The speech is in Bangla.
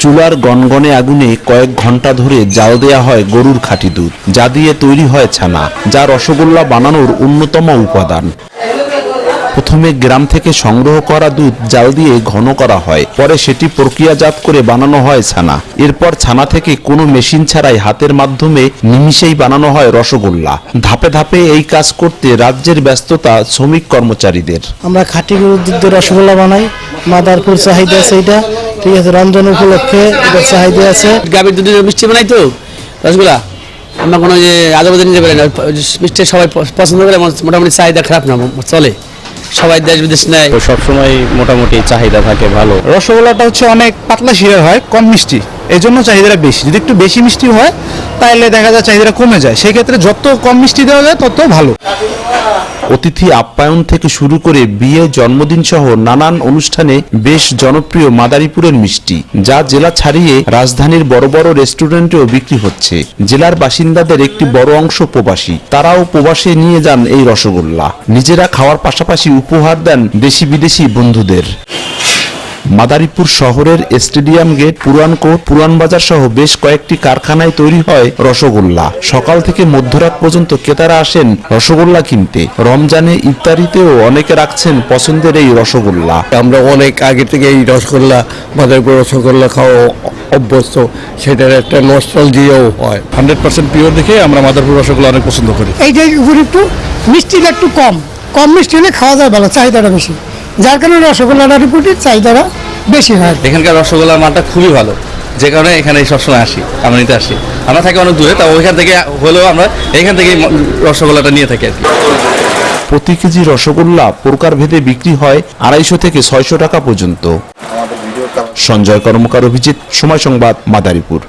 চুলার গনগনে আগুনে কয়েক ঘন্টা ধরে জাল দেয়া হয় গরুর খাঁটি দুধ, যা দিয়ে তৈরি হয় ছানা, যা রসগোল্লা বানানোর অন্যতম উপাদান। প্রথমে গ্রাম থেকে সংগ্রহ করা দুধ জাল দিয়ে ঘন করা হয়, পরে সেটি প্রক্রিয়াজাত করে বানানো হয় ছানা। এরপর ছানা থেকে কোনো মেশিন ছাড়াই হাতের মাধ্যমে নিমিষেই বানানো হয় রসগোল্লা। ধাপে ধাপে এই কাজ করতে রাজ্যের ব্যস্ততা শ্রমিক কর্মচারীদের। আমরা খাঁটি গরুর দুধ দিয়ে রসগোল্লা বানাই, মাদারপুর চাহিদা আছে এটা, ঠিক আছে, রমজান উপলক্ষে এটা চাহিদা আছে। গাভীর দুধের মিষ্টি বানাই তো রসগোল্লা, আমরা কোনো যে আদাবাদে নিতে পারি না, মিষ্টি সবাই পছন্দ করে, মোটামুটি চাহিদা খারাপ না, চলে, সবাই দেশ বিদেশ নেয়, সবসময় মোটামুটি চাহিদা থাকে ভালো। রসগোল্লাটা হচ্ছে অনেক পাতলা শিরার হয়, কম মিষ্টি, এই জন্য চাহিদাটা বেশি। যদি একটু বেশি মিষ্টি হয় তাহলে দেখা যায় চাহিদাটা কমে যায়, সেই ক্ষেত্রে যত কম মিষ্টি দেওয়া যায় তত ভালো। অতিথি আপ্যায়ন থেকে শুরু করে বিয়ে, জন্মদিন সহ নানান অনুষ্ঠানে বেশ জনপ্রিয় মাদারীপুরের মিষ্টি, যা জেলা ছাড়িয়ে রাজধানীর বড় বড় রেস্টুরেন্টেও বিক্রি হচ্ছে। জেলার বাসিন্দাদের একটি বড় অংশ প্রবাসী, তারাও প্রবাসে নিয়ে যান এই রসগোল্লা। নিজেরা খাওয়ার পাশাপাশি উপহার দেন দেশি বিদেশি বন্ধুদের। মাদারীপুর শহরের স্টেডিয়াম গেট, পুরানকোট, পুরানবাজার সহ বেশ কয়েকটি কারখানায় তৈরি হয় রসগোল্লা। সকাল থেকে মধ্যরাত পর্যন্ত ক্রেতারা আসেন রসগোল্লা কিনতে। রমজানে ইফতারিতেও অনেকে রাখছেন পছন্দের এই রসগোল্লা। আমরা অনেক আগে থেকে এই রসগোল্লা, মাদারীপুর রসগোল্লা খাওয়া অভ্যস্ত, সেটার একটা নস্টালজিয়াও হয়। 100% পিওর দেখে আমরা মাদারপুর রসগোল্লা অনেক পছন্দ করি। এই যে একটু মিষ্টিটা একটু কম মিষ্টি হলে খাওয়া যায় ভালো, চাহিদাটা বেশি, যার কারণে রসগোল্লাটার উপরে চাহিদাটা বেশি হয়। এখানকার রসগোল্লার মানটা খুবই ভালো, যে কারণে এখানে সবসময় আসি, আমরা নিতে আসি। আমরা থাকি অনেক দূরে, তা ওইখান থেকে হলেও আমরা এখান থেকেই রসগোল্লাটা নিয়ে থাকি আর কি। প্রতি কেজি রসগোল্লা প্রকারভেদে বিক্রি হয় 250 থেকে 600 টাকা পর্যন্ত। সঞ্জয় কর্মকার, অভিজিৎ, সময় সংবাদ, মাদারীপুর।